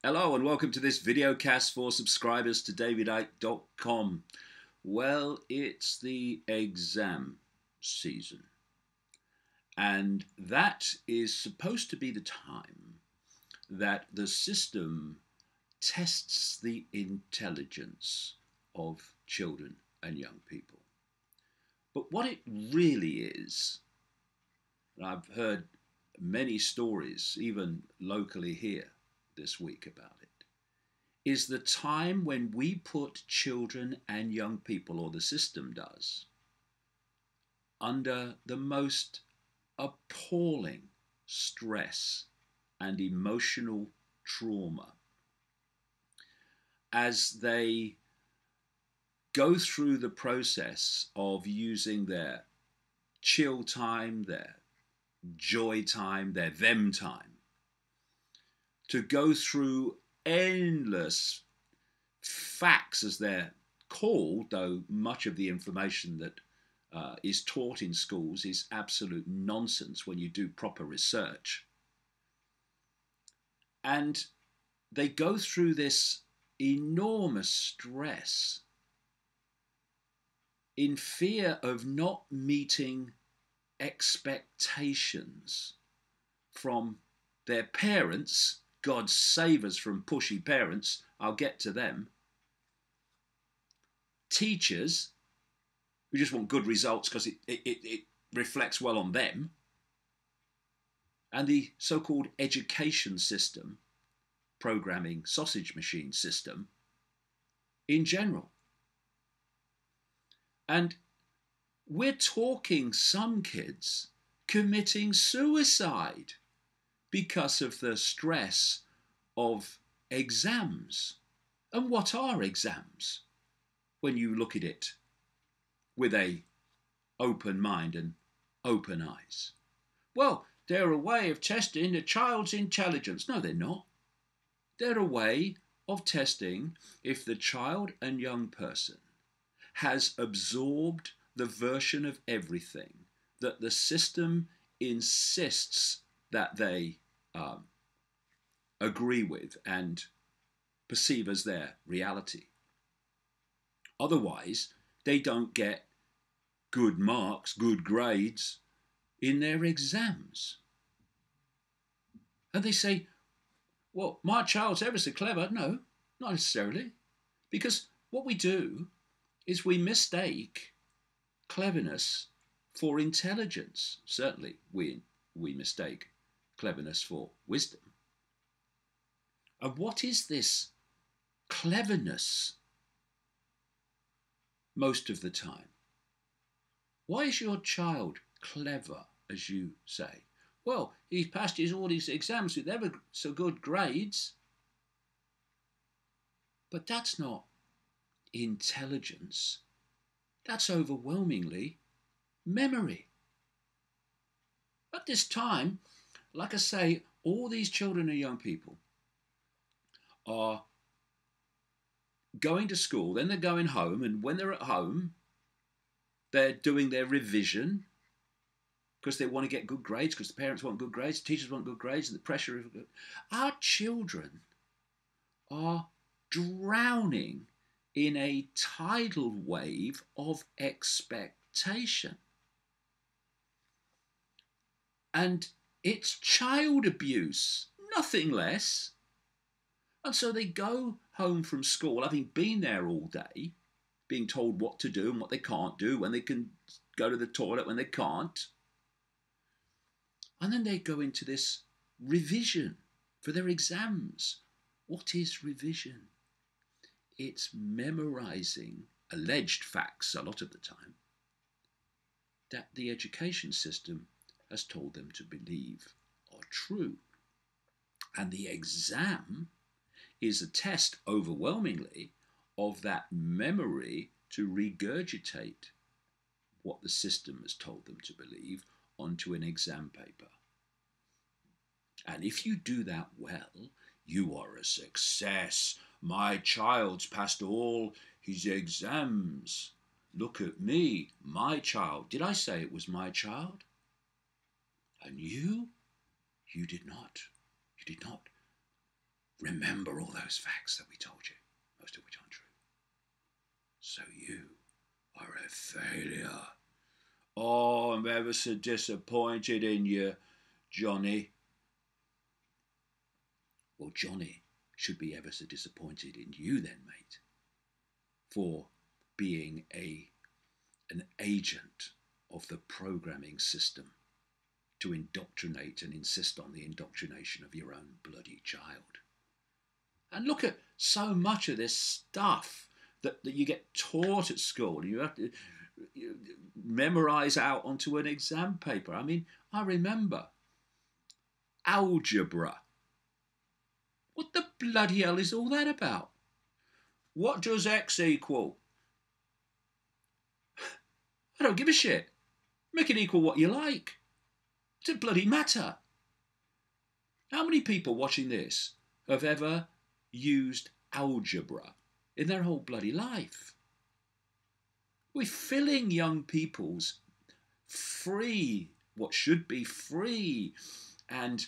Hello and welcome to this videocast for subscribers to davidicke.com. Well, it's the exam season, and that is supposed to be the time that the system tests the intelligence of children and young people. But what it really is, and I've heard many stories, even locally here this week about it, is the time when we put children and young people, or the system does, under the most appalling stress and emotional trauma as they go through the process of using their chill time, their joy time, their them time, to go through endless facts, as they're called, though much of the information that is taught in schools is absolute nonsense when you do proper research. And they go through this enormous stress in fear of not meeting expectations from their parents. God save us from pushy parents. I'll get to them. Teachers who just want good results because it reflects well on them. And the so-called education system, programming sausage machine system in general. And we're talking some kids committing suicide because of the stress of exams. And what are exams when you look at it with a open mind and open eyes? Well, they're a way of testing a child's intelligence. No, they're not. They're a way of testing if the child and young person has absorbed the version of everything that the system insists that they agree with and perceive as their reality. Otherwise, they don't get good marks, good grades in their exams. And they say, well, my child's ever so clever. No, not necessarily. Because what we do is we mistake cleverness for intelligence. Certainly, we mistake cleverness for wisdom. And what is this cleverness most of the time? Why is your child clever, as you say? Well, he's passed all these exams with ever so good grades. But that's not intelligence. That's overwhelmingly memory. At this time, like I say, all these children and young people are going to school, then they're going home, and when they're at home, they're doing their revision because they want to get good grades, because the parents want good grades, teachers want good grades, and the pressure of good. Our children are drowning in a tidal wave of expectation. And it's child abuse, nothing less. And so they go home from school, having been there all day, being told what to do and what they can't do, when they can go to the toilet, when they can't. And then they go into this revision for their exams. What is revision? It's memorizing alleged facts a lot of the time that the education system has told them to believe are true. And the exam is a test, overwhelmingly, of that memory to regurgitate what the system has told them to believe onto an exam paper. And if you do that well, you are a success. My child's passed all his exams. Look at me, my child. Did I say it was my child? And you did not. You did not. remember all those facts that we told you, most of which aren't true. So you are a failure. Oh, I'm ever so disappointed in you, Johnny. Well, Johnny should be ever so disappointed in you then, mate, for being an agent of the programming system to indoctrinate and insist on the indoctrination of your own bloody child. And look at so much of this stuff that you get taught at school. You have to memorize out onto an exam paper. I mean, I remember algebra. What the bloody hell is all that about? What does X equal? I don't give a shit. Make it equal what you like. Does it bloody matter? How many people watching this have ever used algebra in their whole bloody life? We're filling young people's what should be free and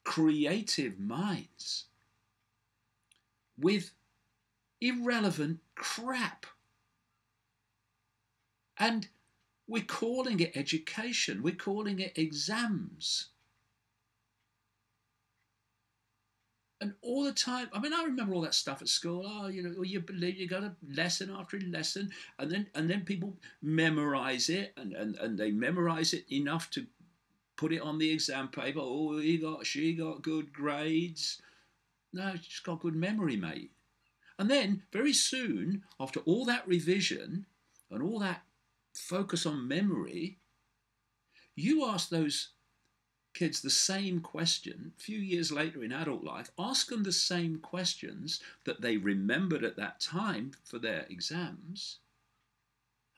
creative minds with irrelevant crap. And we're calling it education. We're calling it exams. And all the time, I mean, I remember all that stuff at school. Oh, you believe you got a lesson after lesson, and then people memorize it, and they memorize it enough to put it on the exam paper. Oh, she got good grades. No, she just got good memory, mate. And then very soon, after all that revision and all that focus on memory, you ask those kids the same question a few years later in adult life. Ask them the same questions that they remembered at that time for their exams,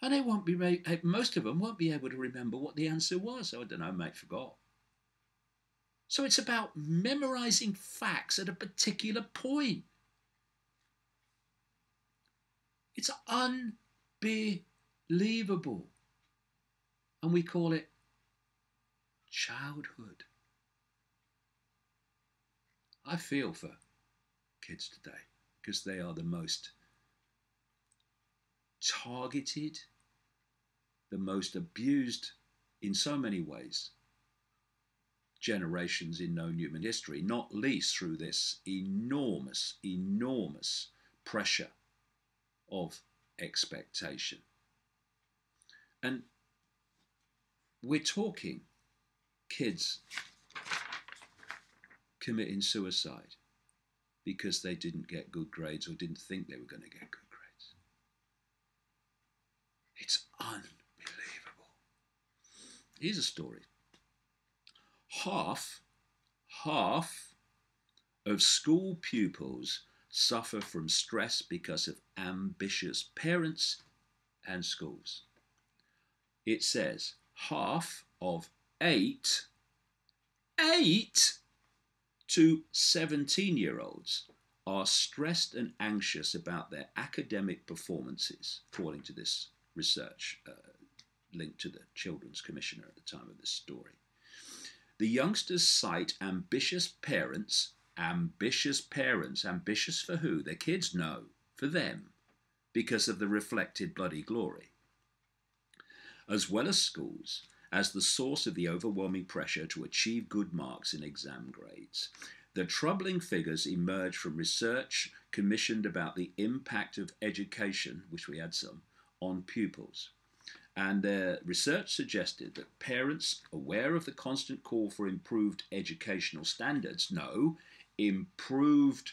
and they won't be, most of them won't be able to remember what the answer was. Oh, I don't know, mate, forgot. So it's about memorizing facts at a particular point. It's unbelievable. And we call it childhood. I feel for kids today because they are the most targeted, the most abused in so many ways generations in known human history, not least through this enormous pressure of expectation. And we're talking kids committing suicide because they didn't get good grades or didn't think they were going to get good grades. It's unbelievable. Here's a story. Half of school pupils suffer from stress because of ambitious parents and schools. It says half of 8 to 17-year-olds are stressed and anxious about their academic performances, according to this research linked to the Children's Commissioner at the time of this story. The youngsters cite ambitious parents, ambitious for who? Their kids? No, for them, because of the reflected bloody glory, as well as schools, as the source of the overwhelming pressure to achieve good marks in exam grades. The troubling figures emerge from research commissioned about the impact of education, which we had some, on pupils. And their research suggested that parents aware of the constant call for improved educational standards, improved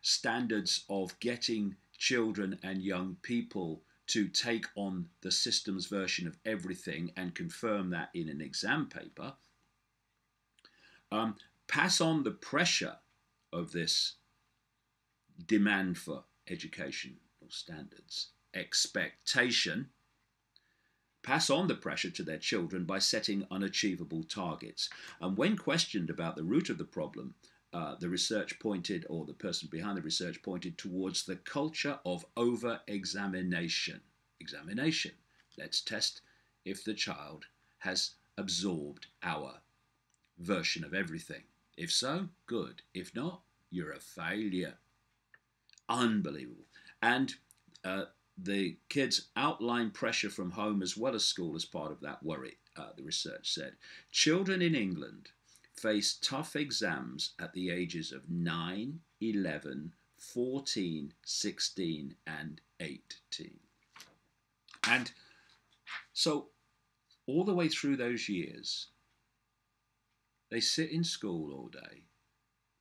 standards of getting children and young people to take on the system's version of everything and confirm that in an exam paper, pass on the pressure of this demand for educational standards, expectation, pass on the pressure to their children by setting unachievable targets. And when questioned about the root of the problem, the research pointed, or the person behind the research pointed towards the culture of over-examination. Examination. Let's test if the child has absorbed our version of everything. If so, good. If not, you're a failure. Unbelievable. And the kids outline pressure from home as well as school as part of that worry, the research said. Children in England face tough exams at the ages of 9, 11, 14, 16, and 18. And so, all the way through those years, they sit in school all day,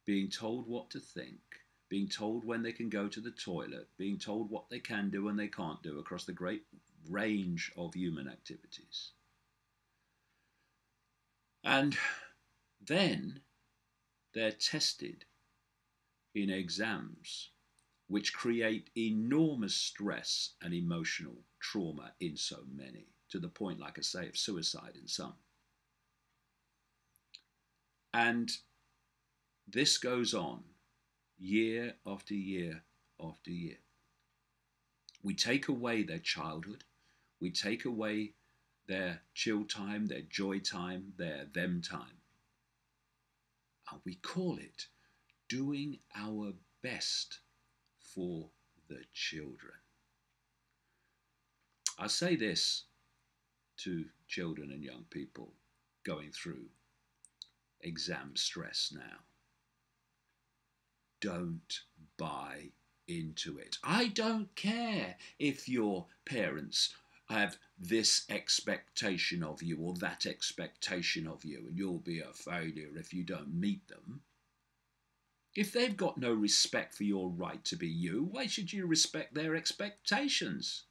being told what to think, being told when they can go to the toilet, being told what they can do and they can't do across the great range of human activities. And then they're tested in exams which create enormous stress and emotional trauma in so many, to the point, like I say, of suicide in some. And this goes on year after year after year. We take away their childhood, we take away their chill time, their joy time, their them time. And we call it doing our best for the children. I say this to children and young people going through exam stress now. Don't buy into it. I don't care if your parents have this expectation of you or that expectation of you, and you'll be a failure if you don't meet them. If they've got no respect for your right to be you, why should you respect their expectations?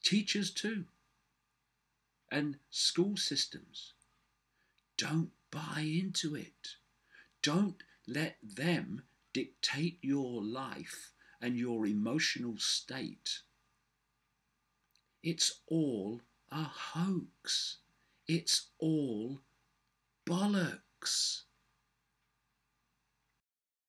Teachers too, and school systems. Don't buy into it. Don't let them dictate your life and your emotional state. It's all a hoax. It's all bollocks.